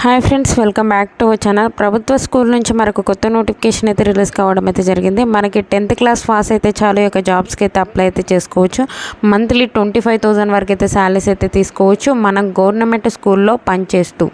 Hi friends, welcome back to our channel. ప్రభుత్వ school నుంచి మనకు కొత్త నోటిఫికేషన్ అయితే రిలీజ్ కావడం అయితే జరిగింది. మనకి 10th క్లాస్ పాస్ అయితే చాలు యొక్క జాబ్స్కి అయితే అప్లై అయితే చేసుకోవచ్చు. మంత్లీ 25,000 వరకు అయితే శాలరీస్ అయితే తీసుకోవచ్చు. మనం గవర్నమెంట్ స్కూల్లో పనిచేస్తూ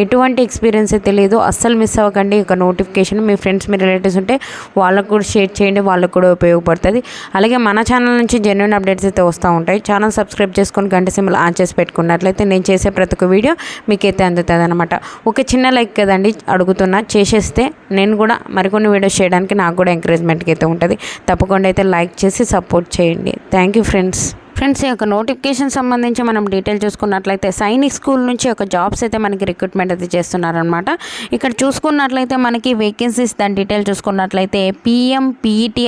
ఎటువంటి ఎక్స్పీరియన్స్ అయితే లేదు. అస్సలు మిస్ అవ్వకండి. ఒక నోటిఫికేషన్ మీ ఫ్రెండ్స్ మీ రిలేటివ్స్ ఉంటే వాళ్ళకు కూడా షేర్ చేయండి, వాళ్ళకు కూడా ఉపయోగపడుతుంది. అలాగే మన ఛానల్ నుంచి జెన్యూన్ అప్డేట్స్ అయితే వస్తూ ఉంటాయి. ఛానల్ సబ్స్క్రైబ్ చేసుకొని గంట సింబల్ ఆన్ చేసి పెట్టుకున్నట్లయితే నేను చేసే ప్రతి ఒక్క వీడియో మీకైతే అందుతుంది అనమాట. ఒక చిన్న లైక్ కదండి అడుగుతున్నా, చేసేస్తే నేను కూడా మరికొన్ని వీడియోస్ చేయడానికి నాకు కూడా ఎంకరేజ్మెంట్కి అయితే ఉంటుంది. తప్పకుండా అయితే లైక్ చేసి సపోర్ట్ చేయండి. Thank you friends. ఈ యొక్క నోటిఫికేషన్ సంబంధించి మనం డీటెయిల్ చూసుకున్నట్లయితే సైనిక్ స్కూల్ నుంచి ఒక జాబ్స్ అయితే మనకి రిక్రూట్మెంట్ అయితే చేస్తున్నారనమాట. ఇక్కడ చూసుకున్నట్లయితే మనకి వేకెన్సీస్ దాని డీటెయిల్ చూసుకున్నట్లయితే PMPETI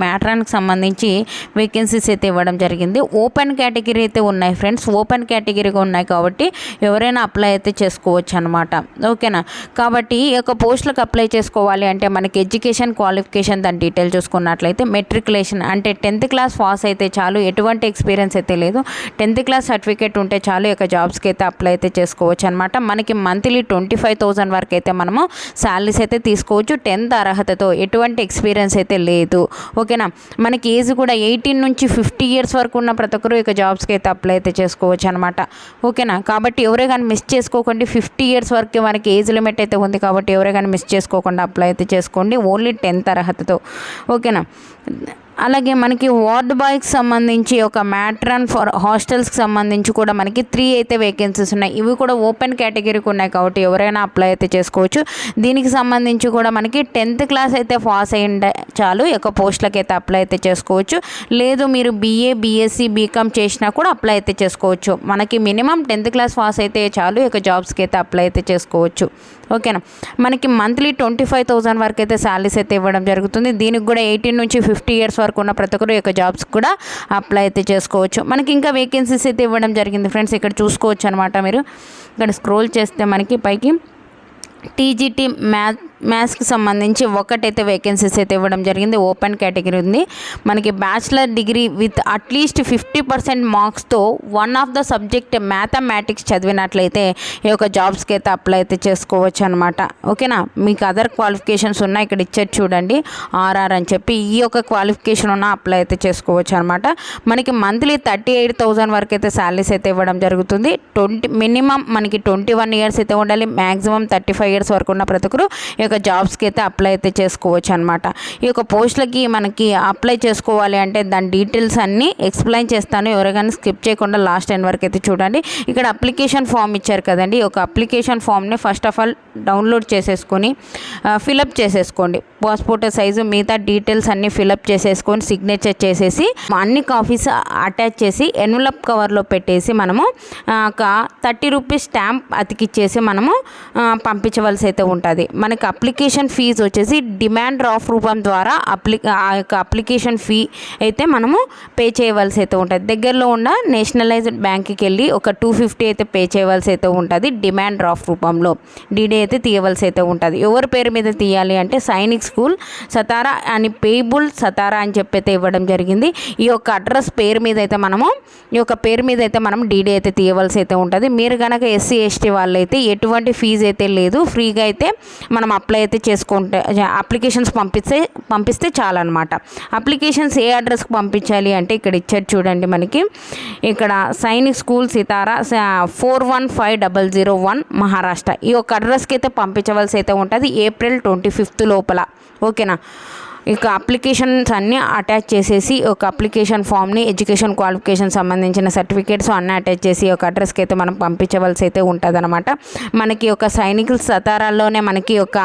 మ్యాట్రాన్కి సంబంధించి వేకెన్సీస్ అయితే ఇవ్వడం జరిగింది. ఓపెన్ కేటగిరీ అయితే ఉన్నాయి ఫ్రెండ్స్. ఓపెన్ కేటగిరీగా ఉన్నాయి కాబట్టి ఎవరైనా అప్లై అయితే చేసుకోవచ్చు అనమాట. ఓకేనా? కాబట్టి ఈ యొక్క పోస్టులకు అప్లై చేసుకోవాలి అంటే మనకి ఎడ్యుకేషన్ క్వాలిఫికేషన్ దాని డీటెయిల్ చూసుకున్నట్లయితే మెట్రికులేషన్ అంటే 10th క్లాస్ పాస్ అయితే చాలు, ఎటువంటి ఎక్స్పీరియన్స్ అయితే లేదు. 10th క్లాస్ సర్టిఫికేట్ ఉంటే చాలు యొక్క జాబ్స్కి అయితే అప్లై అయితే చేసుకోవచ్చు అనమాట. మనకి మంత్లీ 25,000 వరకు అయితే మనము శాలరీస్ అయితే తీసుకోవచ్చు. 10th అర్హతతో, ఎటువంటి ఎక్స్పీరియన్స్ అయితే లేదు. ఓకేనా? మనకి ఏజ్ కూడా 18 నుంచి 50 ఇయర్స్ వరకు ఉన్న ప్రతి ఒక్కరు యొక్క జాబ్స్కి అయితే అప్లై అయితే చేసుకోవచ్చు అనమాట. ఓకేనా? కాబట్టి ఎవరే కానీ మిస్ చేసుకోకండి. 50 ఇయర్స్ వరకు మనకి ఏజ్ లిమిట్ అయితే ఉంది కాబట్టి ఎవరే కానీ మిస్ చేసుకోకుండా అప్లై అయితే చేసుకోండి. ఓన్లీ 10th అర్హతతో. ఓకేనా? అలాగే మనకి వార్డ్ బాయ్కి సంబంధించి ఒక మ్యాట్రాన్ ఫర్ హాస్టల్స్కి సంబంధించి కూడా మనకి 3 అయితే వేకెన్సీస్ ఉన్నాయి. ఇవి కూడా ఓపెన్ కేటగిరీకి ఉన్నాయి కాబట్టి ఎవరైనా అప్లై అయితే చేసుకోవచ్చు. దీనికి సంబంధించి కూడా మనకి 10th క్లాస్ అయితే పాస్ అయ్యిండే చాలు యొక్క పోస్టులకు అయితే అప్లై అయితే చేసుకోవచ్చు. లేదు మీరు BA BSc BCom చేసినా కూడా అప్లై అయితే చేసుకోవచ్చు. మనకి మినిమం 10th క్లాస్ పాస్ అయితే చాలు యొక్క జాబ్స్కి అయితే అప్లై అయితే చేసుకోవచ్చు. ఓకేనా? మనకి మంత్లీ 25,000 వరకు అయితే శాలరీస్ అయితే ఇవ్వడం జరుగుతుంది. దీనికి కూడా 18 నుంచి 50 ఇయర్స్ వరకు ఉన్న ప్రతి ఒక్కరు యొక్క జాబ్స్ కూడా అప్లై అయితే చేసుకోవచ్చు. మనకి ఇంకా వేకెన్సీస్ అయితే ఇవ్వడం జరిగింది ఫ్రెండ్స్. ఇక్కడ చూసుకోవచ్చు అనమాట. మీరు ఇక్కడ స్క్రోల్ చేస్తే మనకి పైకి TGT మ్యాథ్స్కి సంబంధించి ఒకటైతే వేకెన్సీస్ అయితే ఇవ్వడం జరిగింది. ఓపెన్ కేటగిరీ ఉంది. మనకి బ్యాచిలర్ డిగ్రీ విత్ అట్లీస్ట్ 50% మార్క్స్తో one of the subject mathematics చదివినట్లయితే ఈ యొక్క జాబ్స్కి అయితే అప్లై అయితే చేసుకోవచ్చు అనమాట. ఓకేనా? మీకు అదర్ క్వాలిఫికేషన్స్ ఉన్నాయి, ఇక్కడ ఇచ్చేది చూడండి RR అని చెప్పి. ఈ యొక్క క్వాలిఫికేషన్ ఉన్న అప్లై అయితే చేసుకోవచ్చు అనమాట. మనకి మంత్లీ 38,000 వరకు అయితే శాలరీస్ అయితే ఇవ్వడం జరుగుతుంది. మినిమం మనకి 21 ఇయర్స్ అయితే ఉండాలి. మ్యాక్సిమం 35 ఇయర్స్ వరకు ఉన్న ప్రతి ఒక్కరు ఈ యొక్క జాబ్స్కి అయితే అప్లై అయితే చేసుకోవచ్చు అనమాట. ఈ యొక్క పోస్టులకి మనకి అప్లై చేసుకోవాలి అంటే దాని డీటెయిల్స్ అన్నీ ఎక్స్ప్లెయిన్ చేస్తాను. ఎవరికైనా స్కిప్ చేయకుండా లాస్ట్ ఎండ్ వరకు అయితే చూడండి. ఇక్కడ అప్లికేషన్ ఫామ్ ఇచ్చారు కదండి. ఈ యొక్క అప్లికేషన్ ఫామ్ని ఫస్ట్ ఆఫ్ ఆల్ డౌన్లోడ్ చేసేసుకొని ఫిలప్ చేసేసుకోండి. పాస్పోర్ట్ సైజు మిగతా డీటెయిల్స్ అన్నీ ఫిలప్ చేసేసుకొని సిగ్నేచర్ చేసేసి అన్ని కాపీస్ అటాచ్ చేసి ఎన్వలప్ కవర్లో పెట్టేసి మనము ఒక 30 రూపీస్ స్టాంప్ అతికిచ్చేసి మనము పంపించవలసి అయితే ఉంటుంది. మనకి అప్లికేషన్ ఫీజు వచ్చేసి డిమాండ్ డ్రాఫ్ట్ రూపం ద్వారా ఆ యొక్క అప్లికేషన్ ఫీ అయితే మనము పే చేయవలసి అయితే ఉంటుంది. దగ్గరలో ఉన్న నేషనలైజ్డ్ బ్యాంక్కి వెళ్ళి ఒక 250 అయితే పే చేయవలసి అయితే ఉంటుంది. డిమాండ్ డ్రాఫ్ట్ రూపంలో DD అయితే తీయవలసి అయితే ఉంటుంది. ఎవరి పేరు మీద తీయాలి అంటే సైనిక్ స్కూల్ సతారా అని పేబుల్ సతారా అని చెప్పి అయితే ఇవ్వడం జరిగింది. ఈ యొక్క అడ్రస్ పేరు మీద అయితే మనం DD అయితే తీయవలసి అయితే ఉంటుంది. మీరు కనుక SC ST వాళ్ళైతే ఎటువంటి ఫీజు అయితే లేదు, ఫ్రీగా అయితే మనం అప్లై అయితే చేసుకుంటే అప్లికేషన్స్ పంపిస్తే చాలన్నమాట. అప్లికేషన్స్ ఏ అడ్రస్కి పంపించాలి అంటే ఇక్కడ ఇచ్చారు చూడండి. మనకి ఇక్కడ సైనిక్ స్కూల్ సితారా 415001 మహారాష్ట్ర ఈ యొక్క అడ్రస్కి అయితే పంపించవలసి అయితే ఉంటుంది April 25 లోపల. ఓకేనా? ఇక అప్లికేషన్స్ అన్నీ అటాచ్ చేసేసి ఒక అప్లికేషన్ ఫామ్ని ఎడ్యుకేషన్ క్వాలిఫికేషన్ సంబంధించిన సర్టిఫికేట్స్ అన్నీ అటాచ్ చేసి ఒక అడ్రస్కి అయితే మనం పంపించవలసి అయితే ఉంటుంది అనమాట. మనకి ఒక సైనికుల సతారాల్లోనే మనకి ఒక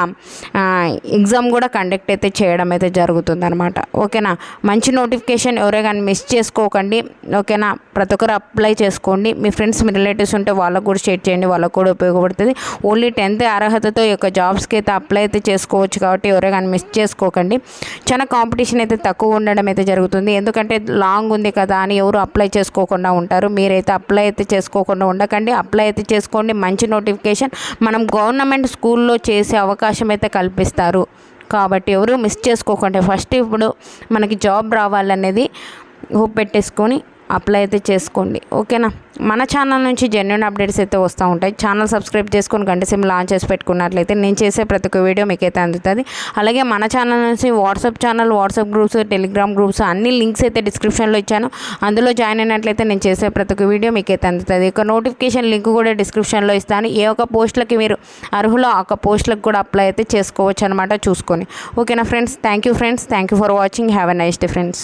ఎగ్జామ్ కూడా కండక్ట్ అయితే చేయడం అయితే జరుగుతుంది అనమాట. ఓకేనా? మంచి నోటిఫికేషన్, ఎవరే కానీ మిస్ చేసుకోకండి. ఓకేనా? ప్రతి ఒక్కరు అప్లై చేసుకోండి. మీ ఫ్రెండ్స్ మీ రిలేటివ్స్ ఉంటే వాళ్ళకు కూడా షేర్ చేయండి, వాళ్ళకు కూడా ఉపయోగపడుతుంది. ఓన్లీ 10th అర్హతతో ఈ యొక్క జాబ్స్కి అయితే అప్లై అయితే చేసుకోవచ్చు కాబట్టి ఎవరే కానీ మిస్ చేసుకోకండి. చాలా కాంపిటీషన్ అయితే తక్కువ ఉండడం అయితే జరుగుతుంది. ఎందుకంటే లాంగ్ ఉంది కదా అని ఎవరు అప్లై చేసుకోకుండా ఉంటారు. మీరైతే అప్లై అయితే చేసుకోకుండా ఉండకండి. అప్లై అయితే చేసుకోండి. మంచి నోటిఫికేషన్ మనం గవర్నమెంట్ స్కూల్లో చేసే అవకాశం అయితే కల్పిస్తారు కాబట్టి ఎవరు మిస్ చేసుకోకండి. ఫస్ట్ ఇప్పుడు మనకి జాబ్ రావాలనేది హోప్ పెట్టేసుకొని అప్లై అయితే చేసుకోండి. ఓకేనా. మన ఛానల్ నుంచి జెన్యూన్ అప్డేట్స్ అయితే వస్తూ ఉంటాయి. ఛానల్ సబ్స్క్రైబ్ చేసుకొని గంట సింబల్ ఆన్ చేసి పెట్టుకున్నట్లయితే నేను చేసే ప్రతి ఒక్క వీడియో మీకైతే అందుతుంది. అలాగే మన ఛానల్ నుంచి వాట్సాప్ గ్రూప్స్, టెలిగ్రామ్ గ్రూప్స్ అన్ని లింక్స్ అయితే డిస్క్రిప్షన్లో ఇచ్చాను. అందులో జాయిన్ అయినట్లయితే నేను చేసే ప్రతి ఒక్క వీడియో మీకైతే అందుతుంది. ఇక నోటిఫికేషన్ లింక్ కూడా డిస్క్రిప్షన్లో ఇస్తాను. ఏ ఒక్క పోస్టులకి మీరు అర్హులో ఆ ఒక్క పోస్టులకు కూడా అప్లై అయితే చేసుకోవచ్చు అనమాట, చూసుకొని. ఓకేనా friends. Thank you for watching. Have a nice day friends.